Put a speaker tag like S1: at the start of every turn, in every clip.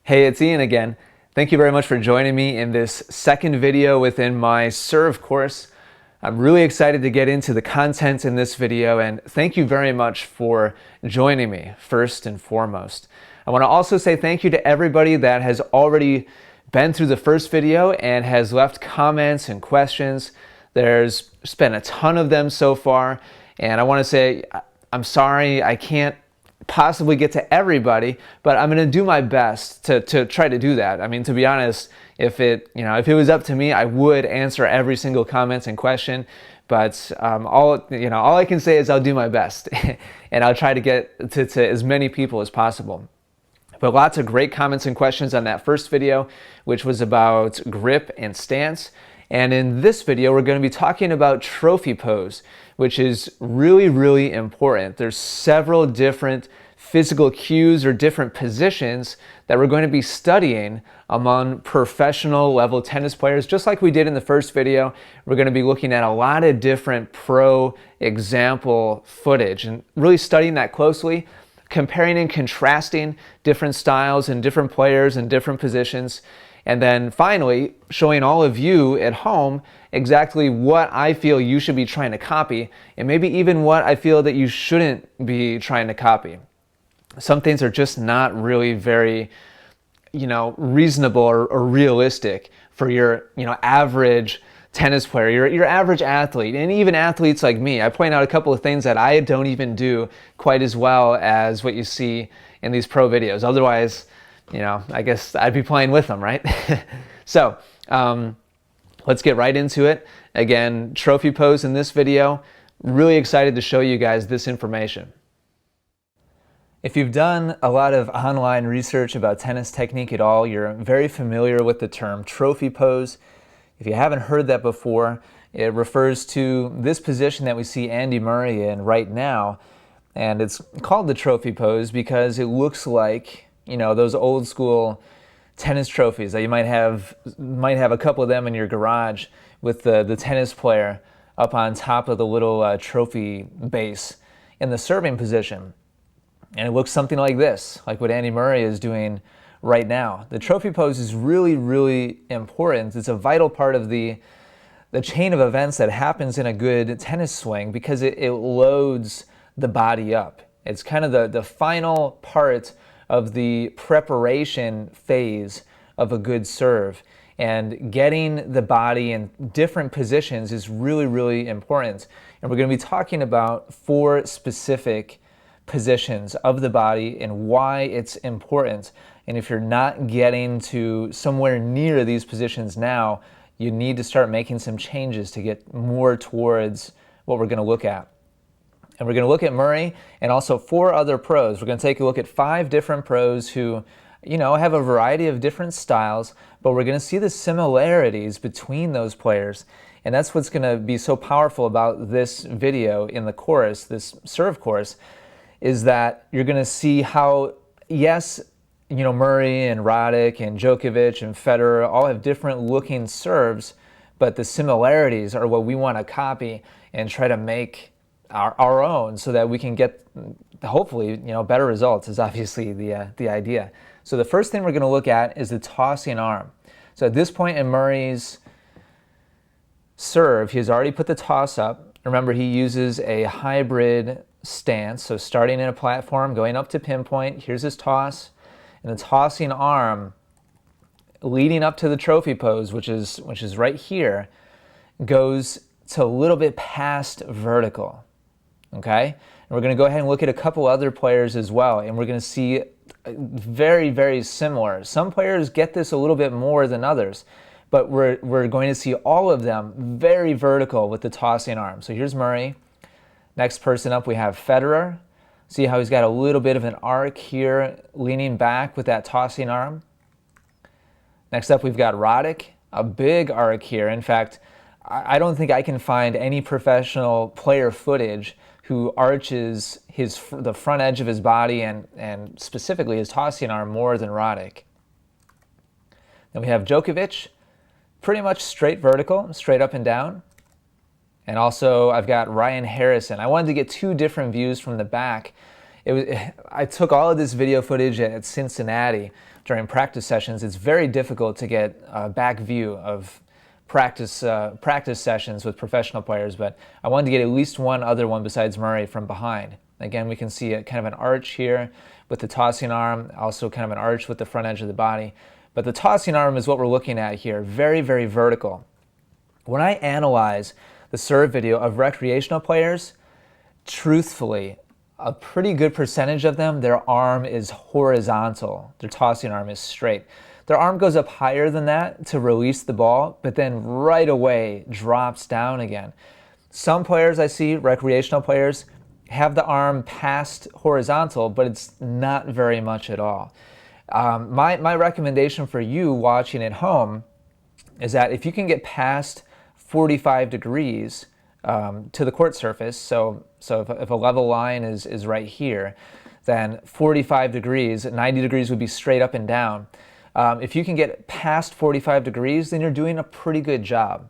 S1: Hey, it's Ian again. Thank you very much for joining me in this second video within my serve course. I'm really excited to get into the content in this video, and thank you very much for joining me first and foremost. I want to also say thank you to everybody that has already been through the first video and has left comments and questions. There's been a ton of them so far, and I want to say I'm sorry I can't possibly get to everybody, but I'm going to do my best to try to do that. I mean, to be honest, if it was up to me, I would answer every single comment and question, but all I can say is I'll do my best and I'll try to get to as many people as possible. But lots of great comments and questions on that first video, which was about grip and stance. And in this video, we're going to be talking about trophy pose, which is really, really important. There's several different physical cues or different positions that we're going to be studying among professional level tennis players. Just like we did in the first video, we're going to be looking at a lot of different pro example footage and really studying that closely, comparing and contrasting different styles and different players and different positions. And then finally, showing all of you at home exactly what I feel you should be trying to copy, and maybe even what I feel that you shouldn't be trying to copy. Some things are just not really very, reasonable or realistic for your, average tennis player, your average athlete, and even athletes like me. I point out a couple of things that I don't even do quite as well as what you see in these pro videos. Otherwise, I guess I'd be playing with them, right? So let's get right into it. Again, trophy pose in this video. Really excited to show you guys this information. If you've done a lot of online research about tennis technique at all, you're very familiar with the term trophy pose. If you haven't heard that before, it refers to this position that we see Andy Murray in right now. And it's called the trophy pose because it looks like those old school tennis trophies that you might have a couple of them in your garage with the tennis player up on top of the little trophy base in the serving position. And it looks something like this, like what Andy Murray is doing right now. The trophy pose is really, really important. It's a vital part of the chain of events that happens in a good tennis swing because it loads the body up. It's kind of the final part of the preparation phase of a good serve. And getting the body in different positions is really, really important. And we're going to be talking about 4 specific positions of the body and why it's important. And if you're not getting to somewhere near these positions now, you need to start making some changes to get more towards what we're going to look at. And we're going to look at Murray and also 4 other pros. We're going to take a look at 5 different pros who, have a variety of different styles, but we're going to see the similarities between those players. And that's what's going to be so powerful about this video in the course, this serve course, is that you're going to see how, yes, Murray and Roddick and Djokovic and Federer all have different looking serves, but the similarities are what we want to copy and try to make our own so that we can get, hopefully, better results is obviously the idea. So the first thing we're going to look at is the tossing arm. So at this point in Murray's serve, he's already put the toss up. Remember, he uses a hybrid stance, so starting in a platform, going up to pinpoint, here's his toss, and the tossing arm leading up to the trophy pose, which is right here, goes to a little bit past vertical. Okay? And we're going to go ahead and look at a couple other players as well, and we're going to see very, very similar. Some players get this a little bit more than others, but we're going to see all of them very vertical with the tossing arm. So here's Murray. Next person up, we have Federer. See how he's got a little bit of an arc here, leaning back with that tossing arm. Next up, we've got Roddick, a big arc here. In fact, I don't think I can find any professional player footage who arches the front edge of his body and specifically his tossing arm more than Roddick. Then we have Djokovic, pretty much straight vertical, straight up and down. And also, I've got Ryan Harrison. I wanted to get 2 different views from the back. I took all of this video footage at Cincinnati during practice sessions, it's very difficult to get a back view of practice sessions with professional players, but I wanted to get at least one other one besides Murray from behind. Again, we can see a kind of an arch here with the tossing arm, also kind of an arch with the front edge of the body. But the tossing arm is what we're looking at here, very, very vertical. When I analyze the serve video of recreational players, truthfully, a pretty good percentage of them, their arm is horizontal. Their tossing arm is straight. Their arm goes up higher than that to release the ball, but then right away drops down again. Some players I see, recreational players, have the arm past horizontal, but it's not very much at all. My recommendation for you watching at home is that if you can get past 45 degrees to the court surface, so if a level line is right here, then 45 degrees, 90 degrees would be straight up and down. If you can get past 45 degrees, then you're doing a pretty good job.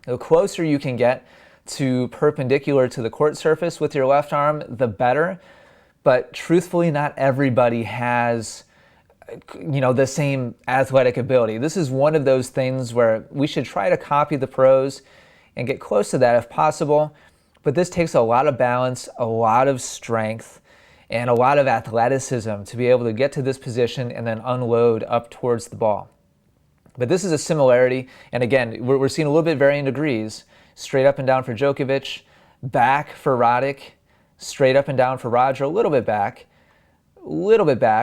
S1: The closer you can get to perpendicular to the court surface with your left arm, the better. But truthfully, not everybody has the same athletic ability. This is one of those things where we should try to copy the pros and get close to that if possible. But this takes a lot of balance, a lot of strength, and a lot of athleticism to be able to get to this position and then unload up towards the ball. But this is a similarity, and again, we're seeing a little bit varying degrees. Straight up and down for Djokovic, back for Roddick, straight up and down for Roger, a little bit back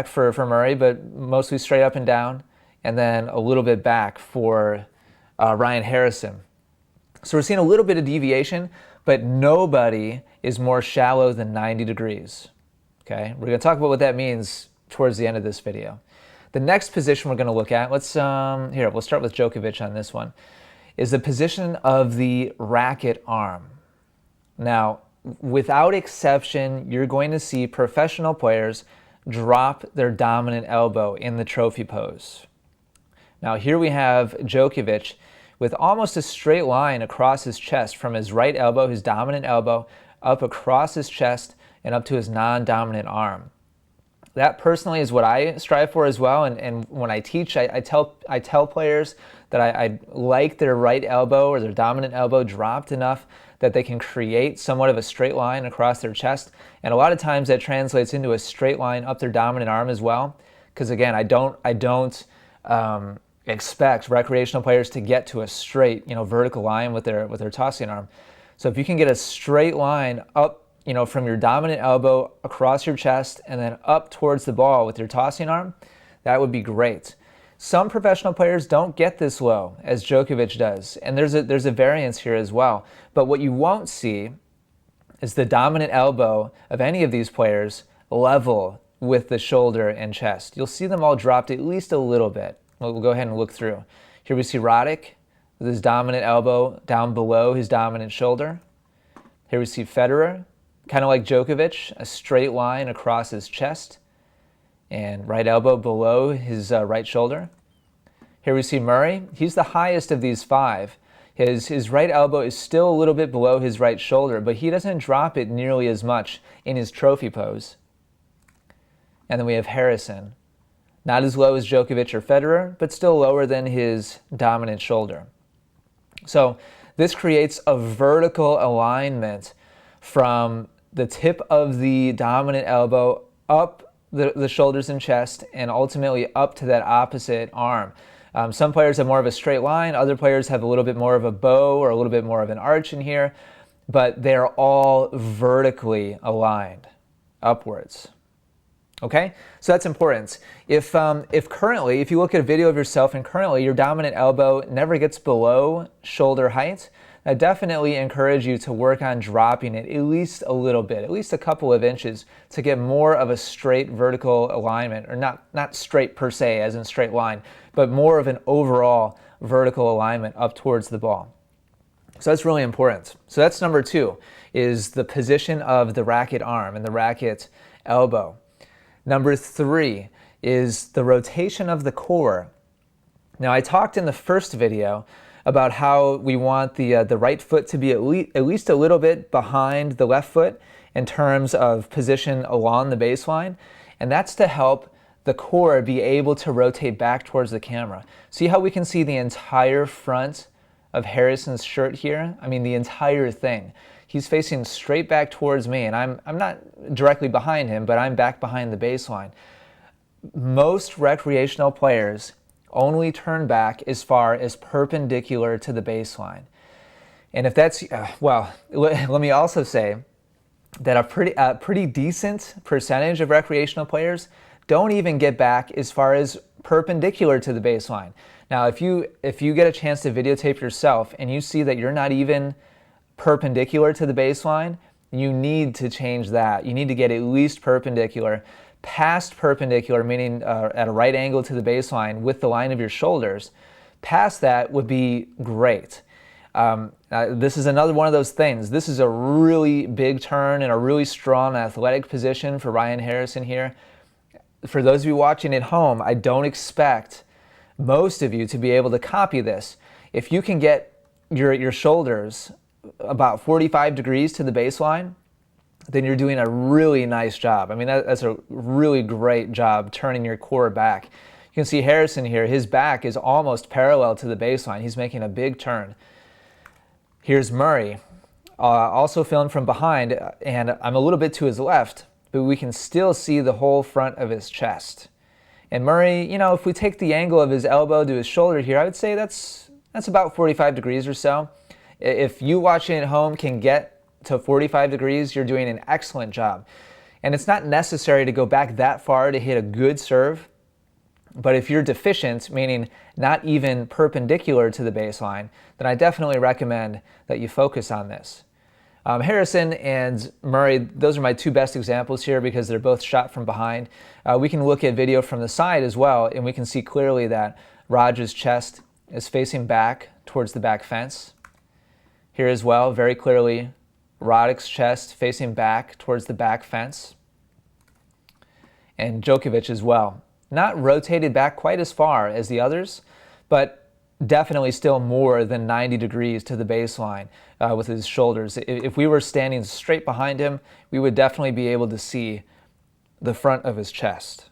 S1: for Murray, but mostly straight up and down, and then a little bit back for Ryan Harrison. So we're seeing a little bit of deviation, but nobody is more shallow than 90 degrees. Okay, we're going to talk about what that means towards the end of this video. The next position we're going to look at, we'll start with Djokovic on this one, is the position of the racket arm. Now, without exception, you're going to see professional players drop their dominant elbow in the trophy pose. Now, here we have Djokovic with almost a straight line across his chest from his right elbow, his dominant elbow, up across his chest and up to his non-dominant arm. That personally is what I strive for as well, and when I teach, I tell players that I like their right elbow or their dominant elbow dropped enough that they can create somewhat of a straight line across their chest, and a lot of times that translates into a straight line up their dominant arm as well, because again, I don't expect recreational players to get to a straight, vertical line with their tossing arm. So if you can get a straight line up, from your dominant elbow across your chest and then up towards the ball with your tossing arm, that would be great. Some professional players don't get this low as Djokovic does, and there's a variance here as well. But what you won't see is the dominant elbow of any of these players level with the shoulder and chest. You'll see them all dropped at least a little bit. We'll go ahead and look through. Here we see Roddick with his dominant elbow down below his dominant shoulder. Here we see Federer, kind of like Djokovic, a straight line across his chest and right elbow below his right shoulder. Here we see Murray. He's the highest of these five. His right elbow is still a little bit below his right shoulder, but he doesn't drop it nearly as much in his trophy pose. And then we have Harrison. Not as low as Djokovic or Federer, but still lower than his dominant shoulder. So this creates a vertical alignment from the tip of the dominant elbow up the shoulders and chest and ultimately up to that opposite arm. Some players have more of a straight line, other players have a little bit more of a bow or a little bit more of an arch in here, but they're all vertically aligned upwards. Okay, so that's important. If currently, if you look at a video of yourself and currently your dominant elbow never gets below shoulder height, I definitely encourage you to work on dropping it at least a little bit, at least a couple of inches, to get more of a straight vertical alignment, or not straight per se as in straight line, but more of an overall vertical alignment up towards the ball. So that's really important. So that's number 2, is the position of the racket arm and the racket elbow. Number 3 is the rotation of the core. Now, I talked in the first video about how we want the right foot to be at least a little bit behind the left foot in terms of position along the baseline, and that's to help the core be able to rotate back towards the camera. See how we can see the entire front of Harrison's shirt here? I mean, the entire thing. He's facing straight back towards me, and I'm not directly behind him, but I'm back behind the baseline. Most recreational players only turn back as far as perpendicular to the baseline. And if that's, well, let me also say that a pretty decent percentage of recreational players don't even get back as far as perpendicular to the baseline. Now, if you get a chance to videotape yourself and you see that you're not even perpendicular to the baseline, you need to change that. You need to get at least perpendicular. Past perpendicular, meaning at a right angle to the baseline with the line of your shoulders, past that would be great. This is another one of those things. This is a really big turn and a really strong athletic position for Ryan Harrison here. For those of you watching at home, I don't expect most of you to be able to copy this. If you can get your shoulders about 45 degrees to the baseline, then you're doing a really nice job. I mean, that's a really great job turning your core back. You can see Harrison here, his back is almost parallel to the baseline. He's making a big turn. Here's Murray, also filmed from behind, and I'm a little bit to his left, but we can still see the whole front of his chest. And Murray, you know, if we take the angle of his elbow to his shoulder here, I would say that's about 45 degrees or so. If you watching at home can get to 45 degrees, you're doing an excellent job. And it's not necessary to go back that far to hit a good serve, but if you're deficient, meaning not even perpendicular to the baseline, then I definitely recommend that you focus on this. Harrison and Murray, those are my two best examples here because they're both shot from behind. We can look at video from the side as well, and we can see clearly that Raj's chest is facing back towards the back fence. Here as well, very clearly, Roddick's chest facing back towards the back fence. And Djokovic as well. Not rotated back quite as far as the others, but definitely still more than 90 degrees to the baseline with his shoulders. If we were standing straight behind him, we would definitely be able to see the front of his chest.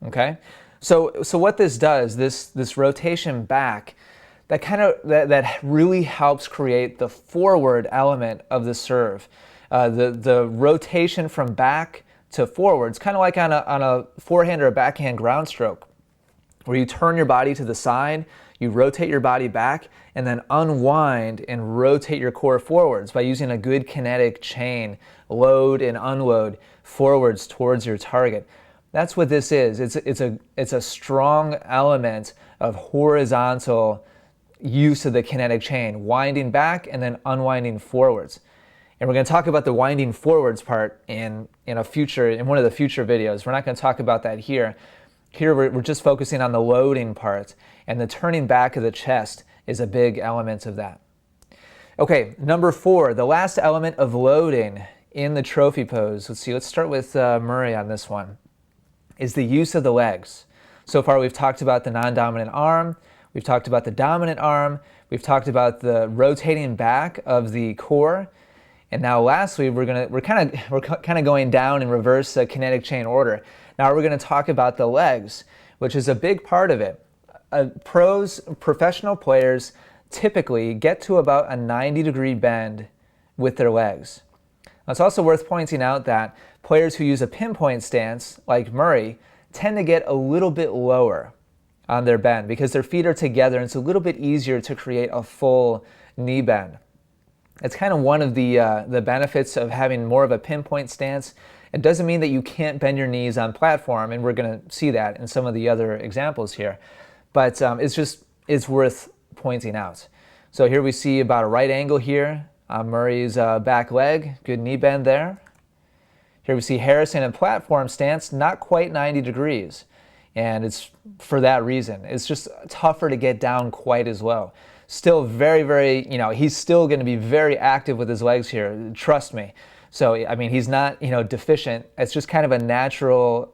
S1: Okay? So what this does, this rotation back, that really helps create the forward element of the serve. The rotation from back to forwards, kind of like on a forehand or a backhand ground stroke, where you turn your body to the side, you rotate your body back, and then unwind and rotate your core forwards by using a good kinetic chain, load and unload forwards towards your target. That's what this is. It's a strong element of horizontal use of the kinetic chain, winding back and then unwinding forwards. And we're going to talk about the winding forwards part in one of the future videos. We're not going to talk about that here. Here we're just focusing on the loading part, and the turning back of the chest is a big element of that. Okay, number 4, the last element of loading in the trophy pose. Let's start with Murray on this one, is the use of the legs. So far we've talked about the non-dominant arm, we've talked about the dominant arm, we've talked about the rotating back of the core, and now lastly we're kind of going down in reverse kinetic chain order. Now we're going to talk about the legs, which is a big part of it. Professional players typically get to about a 90-degree bend with their legs. Now, it's also worth pointing out that players who use a pinpoint stance, like Murray, tend to get a little bit lower on their bend because their feet are together, and it's a little bit easier to create a full knee bend. It's kind of one of the benefits of having more of a pinpoint stance. It doesn't mean that you can't bend your knees on platform, and we're going to see that in some of the other examples here. But it's worth pointing out. So here we see about a right angle here on Murray's back leg, good knee bend there. Here we see Harrison in platform stance, not quite 90 degrees. And it's for that reason. It's just tougher to get down quite as low. Still very, very, he's still going to be very active with his legs here, trust me. So, I mean, he's not, deficient. It's just kind of a natural,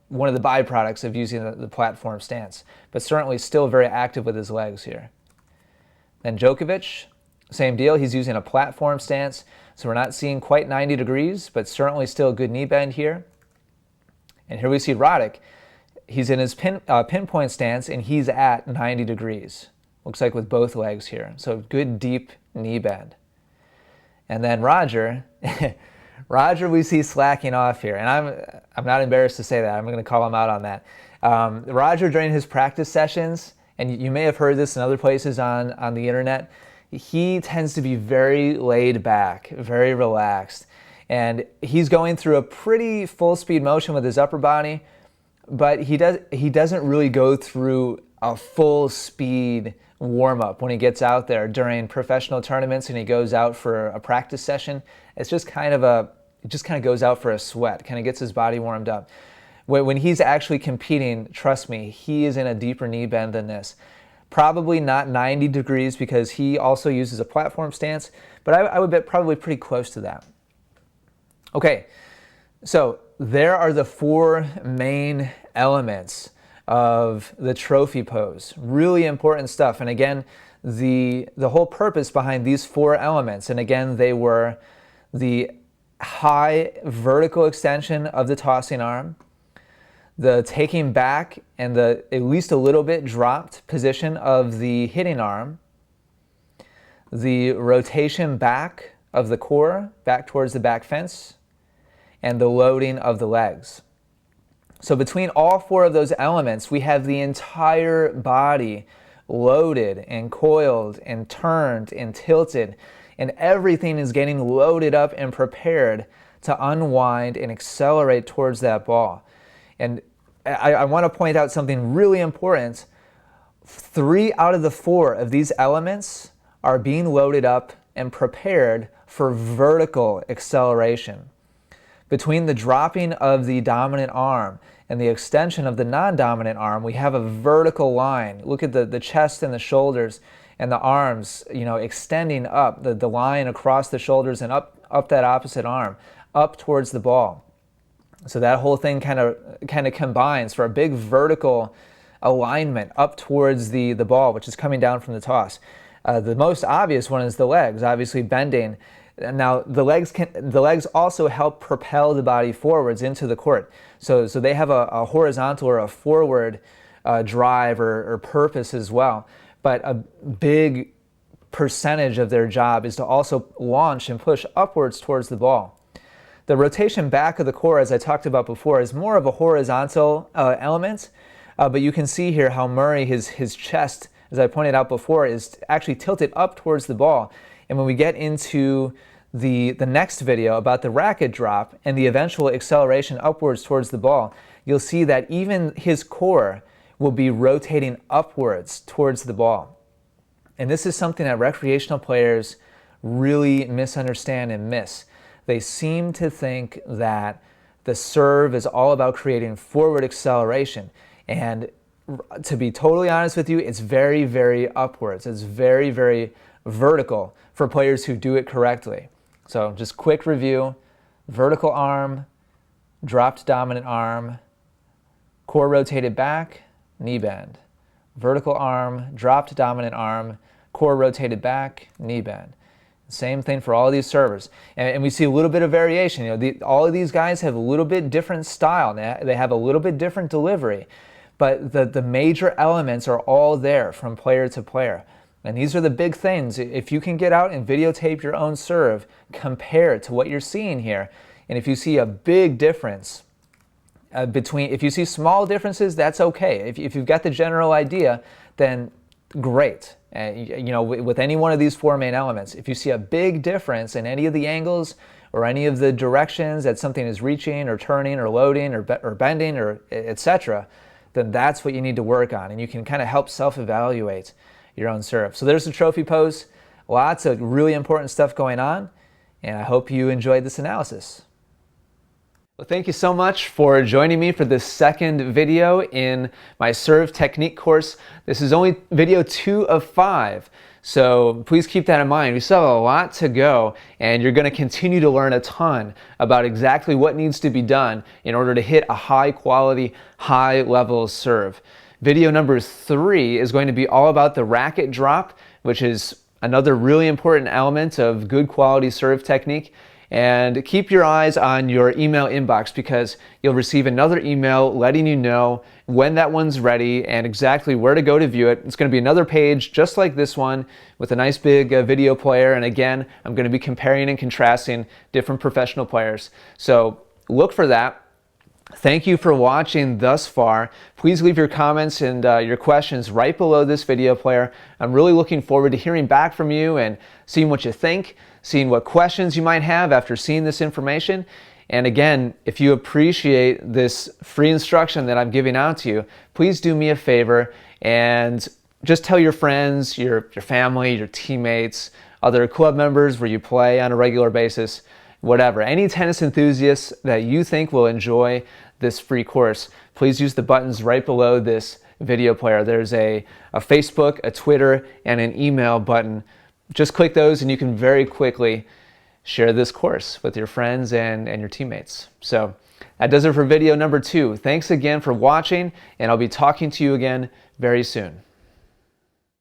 S1: one of the byproducts of using the platform stance, but certainly still very active with his legs here. Then Djokovic, same deal. He's using a platform stance, so we're not seeing quite 90 degrees, but certainly still a good knee bend here. And here we see Roddick. he's in his pinpoint stance, and he's at 90 degrees. Looks like with both legs here. So good deep knee bend. And then Roger, Roger we see slacking off here. And I'm not embarrassed to say that. I'm going to call him out on that. Roger, during his practice sessions, and you may have heard this in other places on the internet, he tends to be very laid back, very relaxed. And he's going through a pretty full speed motion with his upper body, but he doesn't really go through a full speed warm-up when he gets out there during professional tournaments and he goes out for a practice session. It's just kind of goes out for a sweat, kind of gets his body warmed up. When he's actually competing, trust me, he is in a deeper knee bend than this. Probably not 90 degrees because he also uses a platform stance, but I would bet probably pretty close to that. Okay, so there are the 4 main elements of the trophy pose. Really important stuff. And again, the whole purpose behind these 4 elements, and again, they were the high vertical extension of the tossing arm, the taking back and the at least a little bit dropped position of the hitting arm, the rotation back of the core, back towards the back fence, and the loading of the legs. So between all 4 of those elements, we have the entire body loaded and coiled and turned and tilted, and everything is getting loaded up and prepared to unwind and accelerate towards that ball. And I want to point out something really important. 3 out of the 4 of these elements are being loaded up and prepared for vertical acceleration. Between the dropping of the dominant arm and the extension of the non-dominant arm, we have a vertical line. Look at the chest and the shoulders and the arms, extending up, the line across the shoulders and up that opposite arm, up towards the ball. So that whole thing kind of combines for a big vertical alignment up towards the ball, which is coming down from the toss. The most obvious one is the legs, obviously bending. Now the legs also help propel the body forwards into the court. So they have a horizontal or a forward drive or purpose as well. But a big percentage of their job is to also launch and push upwards towards the ball. The rotation back of the core, as I talked about before, is more of a horizontal element, but you can see here how Murray, his chest, as I pointed out before, is actually tilted up towards the ball. And when we get into the next video about the racket drop and the eventual acceleration upwards towards the ball, you'll see that even his core will be rotating upwards towards the ball. And this is something that recreational players really misunderstand and miss. They seem to think that the serve is all about creating forward acceleration. And to be totally honest with you, it's very, very upwards. It's very, very vertical for players who do it correctly. So just quick review: vertical arm, dropped dominant arm, core rotated back, knee bend. Vertical arm, dropped dominant arm, core rotated back, knee bend. Same thing for all of these servers. And we see a little bit of variation. All of these guys have a little bit different style. They have a little bit different delivery. But the major elements are all there from player to player. And these are the big things. If you can get out and videotape your own serve, compare it to what you're seeing here, and if you see a big difference if you see small differences, that's okay. If you've got the general idea, then great. With any one of these 4 main elements, if you see a big difference in any of the angles or any of the directions that something is reaching or turning or loading or bending or etc., then that's what you need to work on, and you can kind of help self-evaluate your own serve. So there's the trophy pose. Lots of really important stuff going on, and I hope you enjoyed this analysis. Well, thank you so much for joining me for this second video in my serve technique course. This is only video 2 of 5, so please keep that in mind. We still have a lot to go, and you're going to continue to learn a ton about exactly what needs to be done in order to hit a high quality, high level serve. Video number 3 is going to be all about the racket drop, which is another really important element of good quality serve technique. And keep your eyes on your email inbox because you'll receive another email letting you know when that one's ready and exactly where to go to view it. It's going to be another page just like this one with a nice big video player. And again, I'm going to be comparing and contrasting different professional players. So look for that. Thank you for watching thus far. Please leave your comments and your questions right below this video player. I'm really looking forward to hearing back from you and seeing what you think, seeing what questions you might have after seeing this information. And again, if you appreciate this free instruction that I'm giving out to you, please do me a favor and just tell your friends, your family, your teammates, other club members where you play on a regular basis, whatever. Any tennis enthusiasts that you think will enjoy this free course, please use the buttons right below this video player. There's a Facebook, a Twitter, and an email button. Just click those and you can very quickly share this course with your friends and your teammates. So that does it for video number 2. Thanks again for watching, and I'll be talking to you again very soon.